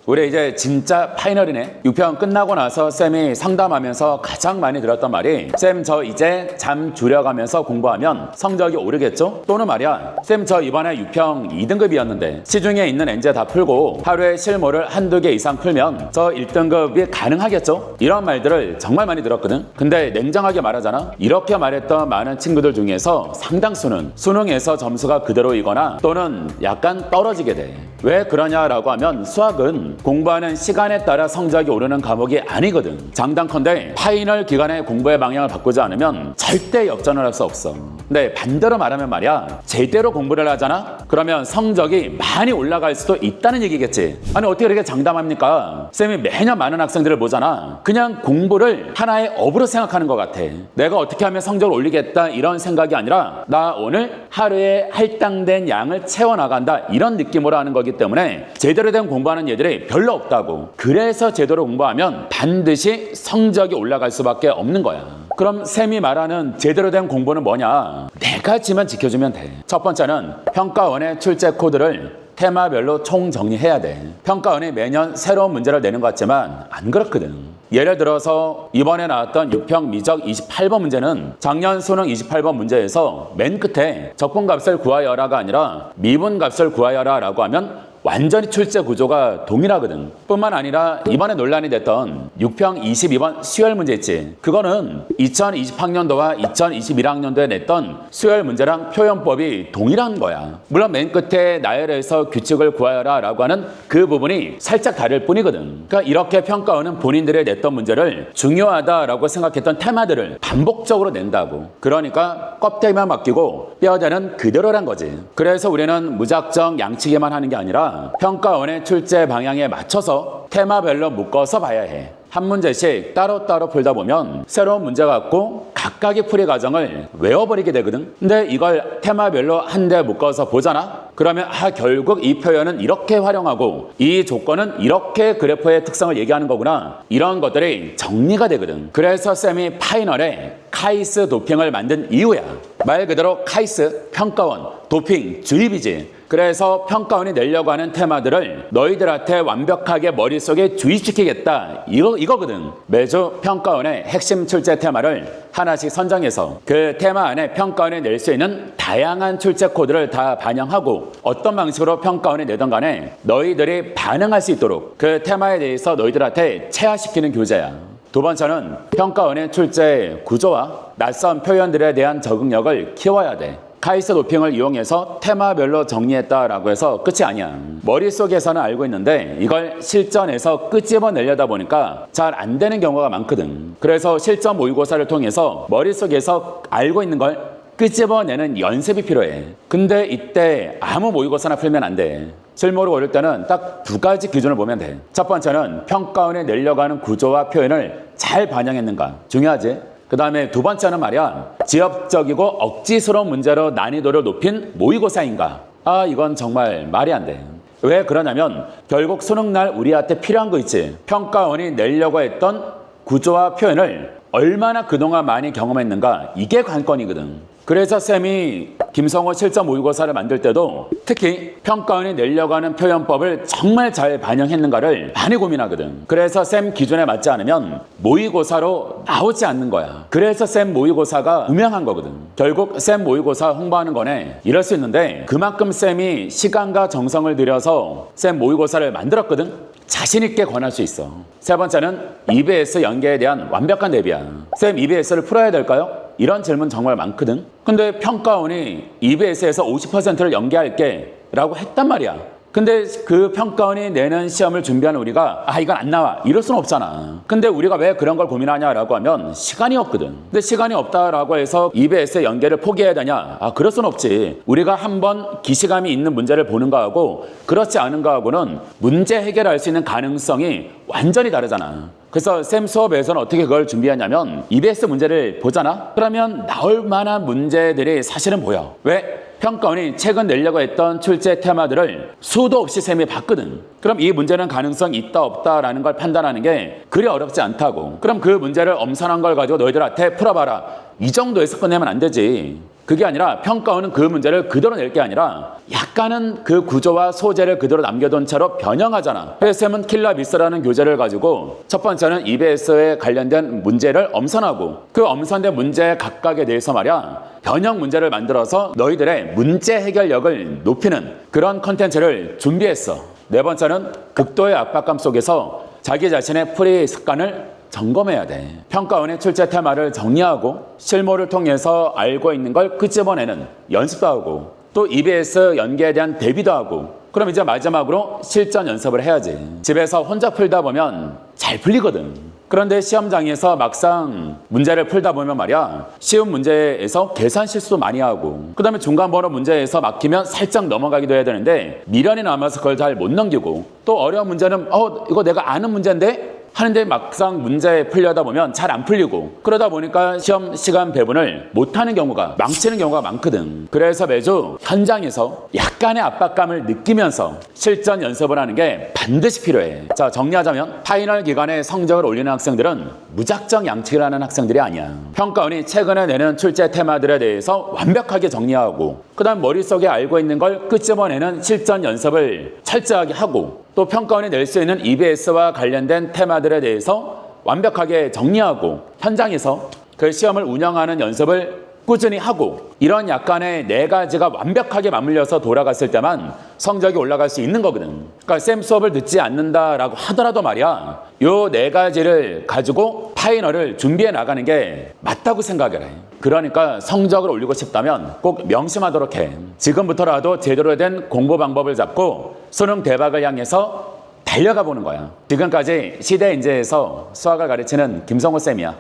우리 이제 진짜 파이널이네. 6편 끝나고 나서 쌤이 상담하면서 가장 많이 들었던 말이 쌤 저 이제 잠 줄여가면서 공부하면 성적이 오르겠죠? 또는 말이야 쌤 저 이번에 6평 2등급이었는데 시중에 있는 엔제 다 풀고 하루에 실무를 한두 개 이상 풀면 저 1등급이 가능하겠죠? 이런 말들을 정말 많이 들었거든. 근데 냉정하게 말하잖아. 이렇게 말했던 많은 친구들 중에서 상당수는 수능에서 점수가 그대로이거나 또는 약간 떨어지게 돼. 왜 그러냐라고 하면 수학은 공부하는 시간에 따라 성적이 오르는 과목이 아니거든. 장단컨대 파이널 기간에 공부의 방향을 바꾸지 않으면 절대 역전을 할 수 없어. 근데 반대로 말하면 말이야 제대로 공부를 하잖아? 그러면 성적이 많이 올라갈 수도 있다는 얘기겠지. 아니 어떻게 이렇게 장담합니까? 쌤이 매년 많은 학생들을 보잖아. 그냥 공부를 하나의 업으로 생각하는 것 같아. 내가 어떻게 하면 성적을 올리겠다 이런 생각이 아니라 나 오늘 하루에 할당된 양을 채워나간다 이런 느낌으로 하는 거기 때문에 제대로 된 공부하는 애들이 별로 없다고. 그래서 제대로 공부하면 반드시 성적이 올라갈 수밖에 없는 거야. 그럼 쌤이 말하는 제대로 된 공부는 뭐냐? 내가 지만 지켜주면 돼. 첫 번째는 평가원의 출제 코드를 테마별로 총정리해야 돼. 평가원이 매년 새로운 문제를 내는 것 같지만 안 그렇거든. 예를 들어서 이번에 나왔던 6평 미적 28번 문제는 작년 수능 28번 문제에서 맨 끝에 적분값을 구하여라가 아니라 미분값을 구하여라 라고 하면 완전히 출제 구조가 동일하거든. 뿐만 아니라 이번에 논란이 됐던 6평 22번 수열 문제 있지. 그거는 2020학년도와 2021학년도에 냈던 수열 문제랑 표현법이 동일한 거야. 물론 맨 끝에 나열해서 규칙을 구하여라 라고 하는 그 부분이 살짝 다를 뿐이거든. 그러니까 이렇게 평가원은 본인들이 냈던 문제를 중요하다라고 생각했던 테마들을 반복적으로 낸다고. 그러니까 껍데기만 맡기고 뼈대는 그대로란 거지. 그래서 우리는 무작정 양치기만 하는 게 아니라 평가원의 출제 방향에 맞춰서 테마별로 묶어서 봐야 해. 한 문제씩 따로따로 풀다 보면 새로운 문제 갖고 각각의 풀이 과정을 외워버리게 되거든. 근데 이걸 테마별로 한 대 묶어서 보잖아? 그러면 결국 이 표현은 이렇게 활용하고 이 조건은 이렇게 그래프의 특성을 얘기하는 거구나. 이런 것들이 정리가 되거든. 그래서 쌤이 파이널에 카이스 도핑을 만든 이유야. 말 그대로 카이스, 평가원, 도핑, 주입이지. 그래서 평가원이 내려고 하는 테마들을 너희들한테 완벽하게 머릿속에 주입시키겠다 이거거든. 매주 평가원의 핵심 출제 테마를 하나씩 선정해서 그 테마 안에 평가원이 낼 수 있는 다양한 출제 코드를 다 반영하고 어떤 방식으로 평가원이 내던 간에 너희들이 반응할 수 있도록 그 테마에 대해서 너희들한테 체화시키는 교재야. 두 번째는 평가원의 출제 구조와 낯선 표현들에 대한 적응력을 키워야 돼. 카이스 도핑을 이용해서 테마별로 정리했다라고 해서 끝이 아니야. 머릿속에서는 알고 있는데 이걸 실전에서 끄집어내려다 보니까 잘 안 되는 경우가 많거든. 그래서 실전 모의고사를 통해서 머릿속에서 알고 있는 걸 끄집어내는 연습이 필요해. 근데 이때 아무 모의고사나 풀면 안 돼. 실무를 고를 때는 딱 두 가지 기준을 보면 돼. 첫 번째는 평가원에 내려고 하는 구조와 표현을 잘 반영했는가. 중요하지? 그 다음에 두 번째는 말이야 지엽적이고 억지스러운 문제로 난이도를 높인 모의고사인가. 이건 정말 말이 안 돼. 왜 그러냐면 결국 수능날 우리한테 필요한 거 있지. 평가원이 내려고 했던 구조와 표현을 얼마나 그동안 많이 경험했는가. 이게 관건이거든. 그래서 쌤이 김성호 실전 모의고사를 만들 때도 특히 평가원이 내려고 하는 표현법을 정말 잘 반영했는가를 많이 고민하거든. 그래서 쌤 기준에 맞지 않으면 모의고사로 나오지 않는 거야. 그래서 쌤 모의고사가 유명한 거거든. 결국 쌤 모의고사 홍보하는 거네. 이럴 수 있는데 그만큼 쌤이 시간과 정성을 들여서 쌤 모의고사를 만들었거든. 자신 있게 권할 수 있어. 세 번째는 EBS 연계에 대한 완벽한 대비야. 쌤 EBS를 풀어야 될까요? 이런 질문 정말 많거든. 근데 평가원이 EBS에서 50%를 연계할게 라고 했단 말이야. 근데 그 평가원이 내는 시험을 준비하는 우리가 이건 안 나와 이럴 수는 없잖아. 근데 우리가 왜 그런 걸 고민하냐라고 하면 시간이 없거든. 근데 시간이 없다라고 해서 EBS의 연계를 포기해야 되냐? 그럴 수는 없지. 우리가 한번 기시감이 있는 문제를 보는 거하고 그렇지 않은 거하고는 문제 해결할 수 있는 가능성이 완전히 다르잖아. 그래서 쌤 수업에서는 어떻게 그걸 준비하냐면 EBS 문제를 보잖아? 그러면 나올 만한 문제들이 사실은 보여. 왜? 평가원이 최근 내려고 했던 출제 테마들을 수도 없이 쌤이 봤거든. 그럼 이 문제는 가능성이 있다 없다라는 걸 판단하는 게 그리 어렵지 않다고. 그럼 그 문제를 엄선한 걸 가지고 너희들한테 풀어봐라. 이 정도에서 끝내면 안 되지. 그게 아니라 평가원은 그 문제를 그대로 낼 게 아니라 약간은 그 구조와 소재를 그대로 남겨둔 채로 변형하잖아. 그래서 쌤은 킬러 미스라는 교재를 가지고 첫 번째는 EBS에 관련된 문제를 엄선하고 그 엄선된 문제 각각에 대해서 말이야 변형 문제를 만들어서 너희들의 문제 해결력을 높이는 그런 컨텐츠를 준비했어. 네 번째는 극도의 압박감 속에서 자기 자신의 풀이 습관을 점검해야 돼. 평가원의 출제 테마를 정리하고 실무를 통해서 알고 있는 걸 끄집어내는 연습도 하고 또 EBS 연계에 대한 대비도 하고 그럼 이제 마지막으로 실전 연습을 해야지. 집에서 혼자 풀다 보면 잘 풀리거든. 그런데 시험장에서 막상 문제를 풀다 보면 말이야 쉬운 문제에서 계산 실수도 많이 하고 그 다음에 중간 번호 문제에서 막히면 살짝 넘어가기도 해야 되는데 미련이 남아서 그걸 잘 못 넘기고 또 어려운 문제는 이거 내가 아는 문제인데 하는데 막상 문제 풀려다 보면 잘 안 풀리고 그러다 보니까 시험 시간 배분을 못하는 경우가 망치는 경우가 많거든. 그래서 매주 현장에서 약간의 압박감을 느끼면서 실전 연습을 하는 게 반드시 필요해. 자, 정리하자면 파이널 기간에 성적을 올리는 학생들은 무작정 양치기를 하는 학생들이 아니야. 평가원이 최근에 내는 출제 테마들에 대해서 완벽하게 정리하고 그 다음 머릿속에 알고 있는 걸 끄집어내는 실전 연습을 철저하게 하고 또 평가원이 낼 수 있는 EBS와 관련된 테마들에 대해서 완벽하게 정리하고 현장에서 그 시험을 운영하는 연습을 꾸준히 하고 이런 약간의 네 가지가 완벽하게 맞물려서 돌아갔을 때만 성적이 올라갈 수 있는 거거든. 그러니까 쌤 수업을 듣지 않는다라고 하더라도 말이야 요 네 가지를 가지고 파이널을 준비해 나가는 게 맞다고 생각을 해. 그러니까 성적을 올리고 싶다면 꼭 명심하도록 해. 지금부터라도 제대로 된 공부 방법을 잡고 수능 대박을 향해서 달려가 보는 거야. 지금까지 시대인재에서 수학을 가르치는 김성호 쌤이야.